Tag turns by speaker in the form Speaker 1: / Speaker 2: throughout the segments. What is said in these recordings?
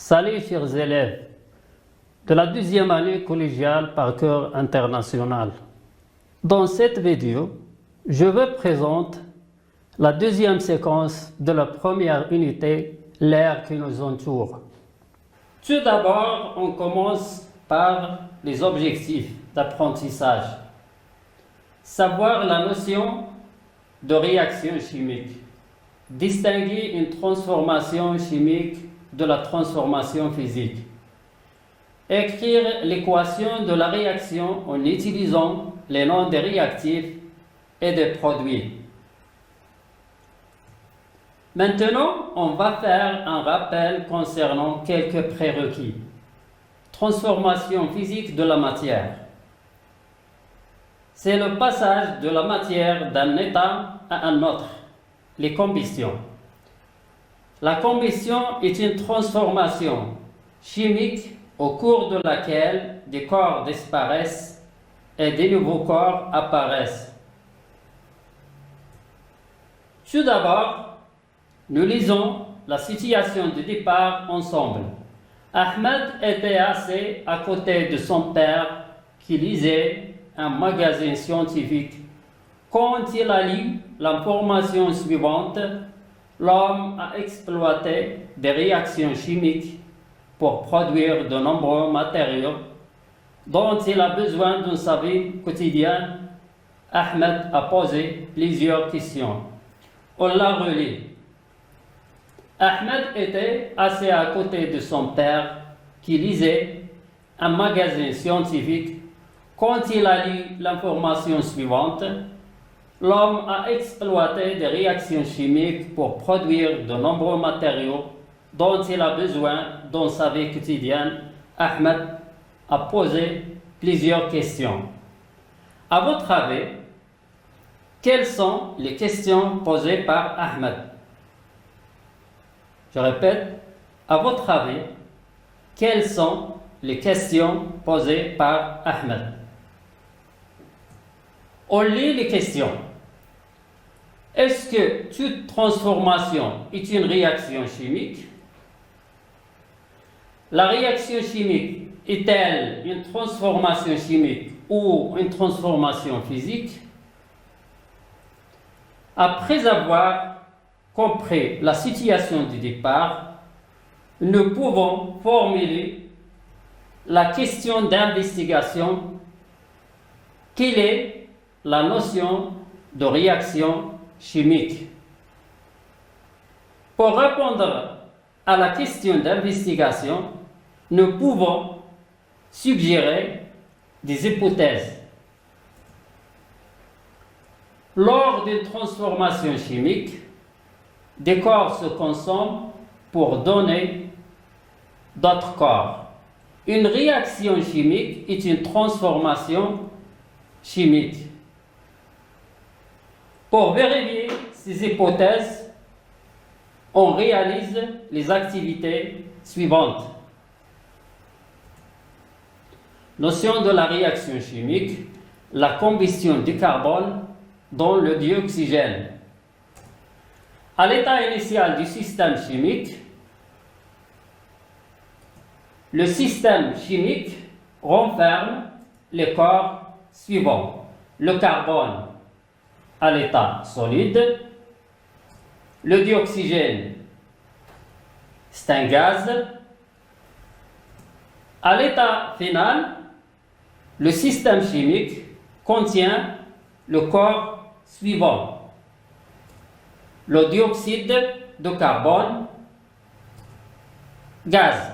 Speaker 1: Salut chers élèves de la deuxième année collégiale Parcours International. Dans cette vidéo, je vous présente la deuxième séquence de la première unité, l'air qui nous entoure. Tout d'abord, on commence par les objectifs d'apprentissage. Savoir la notion de réaction chimique. Distinguer une transformation chimique de la transformation physique. Écrire l'équation de la réaction en utilisant les noms des réactifs et des produits. Maintenant, on va faire un rappel concernant quelques prérequis. Transformation physique de la matière. C'est le passage de la matière d'un état à un autre, les combustions. La combustion est une transformation chimique au cours de laquelle des corps disparaissent et des nouveaux corps apparaissent. Tout d'abord, nous lisons la situation de départ ensemble. Ahmed était assis à côté de son père qui lisait un magazine scientifique. Quand il a lu l'information suivante, l'homme a exploité des réactions chimiques pour produire de nombreux matériaux dont il a besoin dans sa vie quotidienne. Ahmed a posé plusieurs questions. On l'a relit. Ahmed était assis à côté de son père qui lisait un magazine scientifique. Quand il a lu l'information suivante, l'homme a exploité des réactions chimiques pour produire de nombreux matériaux dont il a besoin dans sa vie quotidienne. Ahmed a posé plusieurs questions. À votre avis, quelles sont les questions posées par Ahmed? Je répète, à votre avis, quelles sont les questions posées par Ahmed? On lit les questions. Est-ce que toute transformation est une réaction chimique? La réaction chimique est-elle une transformation chimique ou une transformation physique? Après avoir compris la situation du départ, nous pouvons formuler la question d'investigation. Quelle est la notion de réaction chimique? Pour répondre à la question d'investigation, nous pouvons suggérer des hypothèses. Lors d'une transformation chimique, des corps se consomment pour donner d'autres corps. Une réaction chimique est une transformation chimique. Pour vérifier ces hypothèses, on réalise les activités suivantes. Notion de la réaction chimique, la combustion du carbone dans le dioxygène. À l'état initial du système chimique, le système chimique renferme les corps suivants. Le carbone à l'état solide, le dioxygène, c'est un gaz. À l'état final, le système chimique contient le corps suivant. Le dioxyde de carbone, gaz.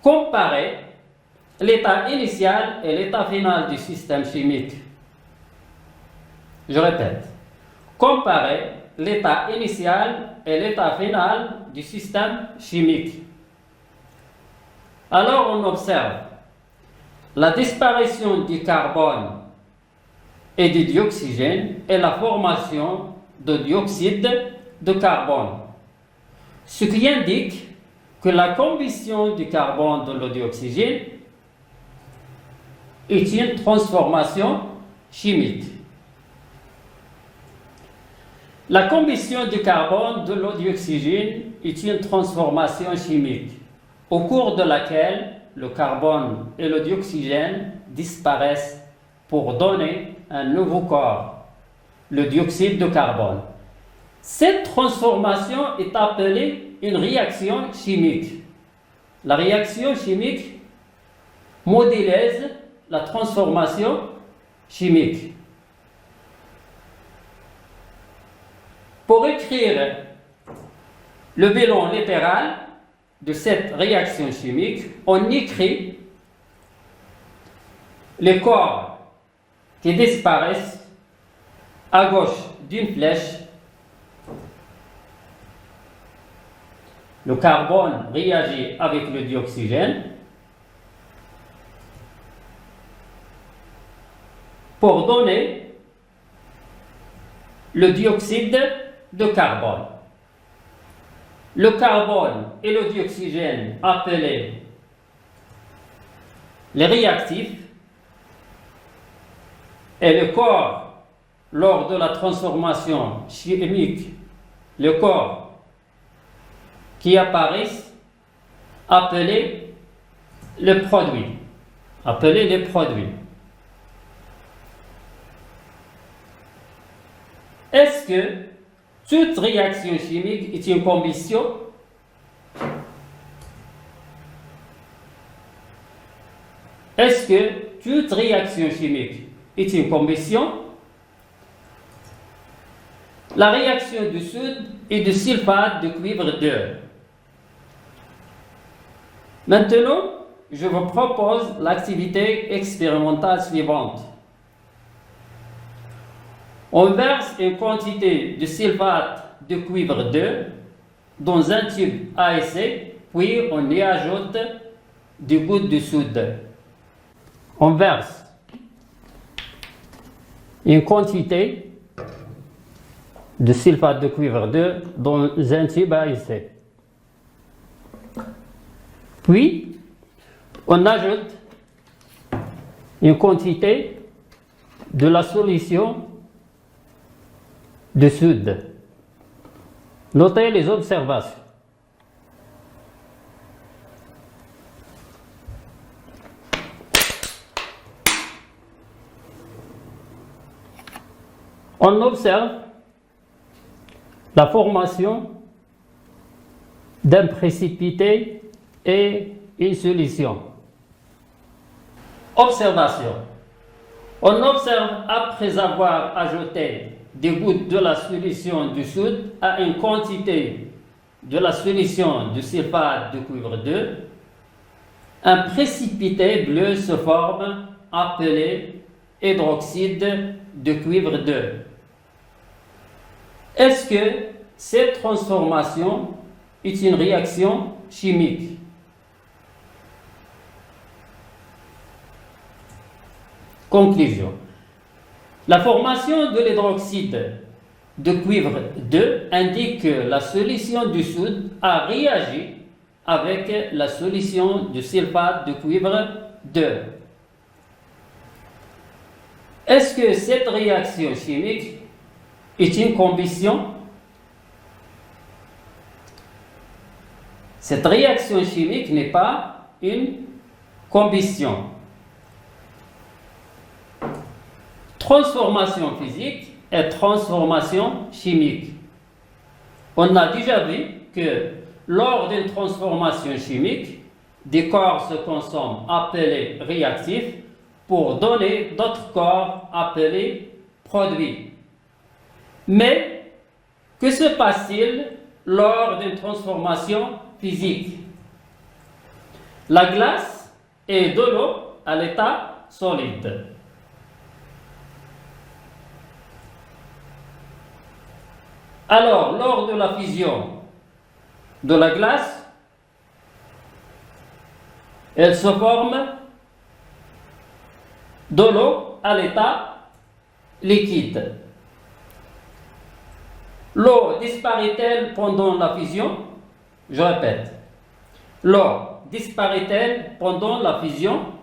Speaker 1: Comparer l'état initial et l'état final du système chimique. Je répète, comparer l'état initial et l'état final du système chimique. Alors on observe la disparition du carbone et du dioxygène et la formation de dioxyde de carbone, ce qui indique que la combustion du carbone dans le dioxygène est une transformation chimique. La combustion du carbone de l'eau d'oxygène est une transformation chimique au cours de laquelle le carbone et le dioxygène disparaissent pour donner un nouveau corps, le dioxyde de carbone. Cette transformation est appelée une réaction chimique. La réaction chimique modélise la transformation chimique. Pour écrire le bilan littéral de cette réaction chimique, on écrit les corps qui disparaissent à gauche d'une flèche. Le carbone réagit avec le dioxygène pour donner le dioxyde de carbone. Le carbone et le dioxygène appelés les réactifs et le corps, lors de la transformation chimique, le corps qui apparaissent appelés les produits. Est-ce que toute réaction chimique est une combustion? Est-ce que toute réaction chimique est une combustion? La réaction du soude et du sulfate de cuivre 2. Maintenant, je vous propose l'activité expérimentale suivante. On verse une quantité de sulfate de cuivre 2 dans un tube à essai, puis on y ajoute des gouttes de soude. On verse une quantité de sulfate de cuivre 2 dans un tube à essai. Puis, on ajoute une quantité de la solution de soude. Notez les observations. On observe la formation d'un précipité et une solution. Observation. On observe après avoir ajouté des gouttes de la solution de soude à une quantité de la solution de sulfate de cuivre 2, un précipité bleu se forme appelé hydroxyde de cuivre 2. Est-ce que cette transformation est une réaction chimique? Conclusion. La formation de l'hydroxyde de cuivre 2 indique que la solution du soude a réagi avec la solution de sulfate de cuivre 2. Est-ce que cette réaction chimique est une combustion? Cette réaction chimique n'est pas une combustion. Transformation physique et transformation chimique. On a déjà vu que lors d'une transformation chimique, des corps se consomment appelés réactifs pour donner d'autres corps appelés produits. Mais que se passe-t-il lors d'une transformation physique? La glace est de l'eau à l'état solide. Alors, lors de la fusion de la glace, elle se forme de l'eau à l'état liquide. L'eau disparaît-elle pendant la fusion? Je répète. L'eau disparaît-elle pendant la fusion?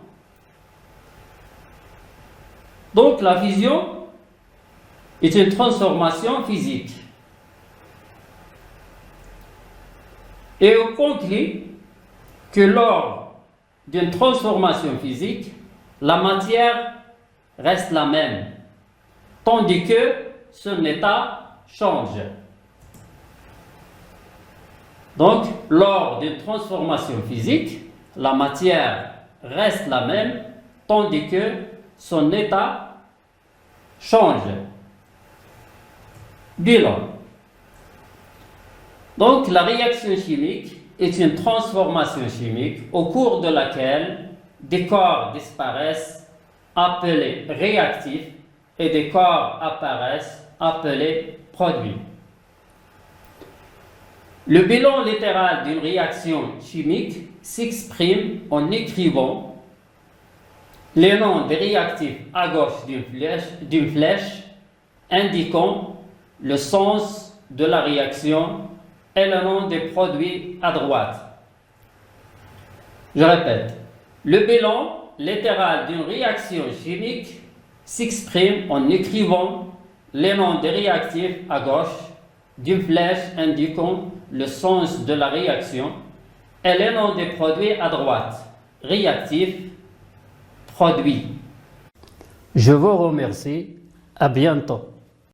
Speaker 1: Donc la fusion est une transformation physique. Et on conclut que lors d'une transformation physique, la matière reste la même, tandis que son état change. Donc, lors d'une transformation physique, la matière reste la même, tandis que son état change. Bilan. Donc, la réaction chimique est une transformation chimique au cours de laquelle des corps disparaissent appelés réactifs et des corps apparaissent appelés produits. Le bilan littéral d'une réaction chimique s'exprime en écrivant les noms des réactifs à gauche d'une flèche indiquant le sens de la réaction et le nom des produits à droite. Je répète, le bilan littéral d'une réaction chimique s'exprime en écrivant les noms des réactifs à gauche d'une flèche indiquant le sens de la réaction et les noms des produits à droite. Réactifs, produits. Je vous remercie. À bientôt.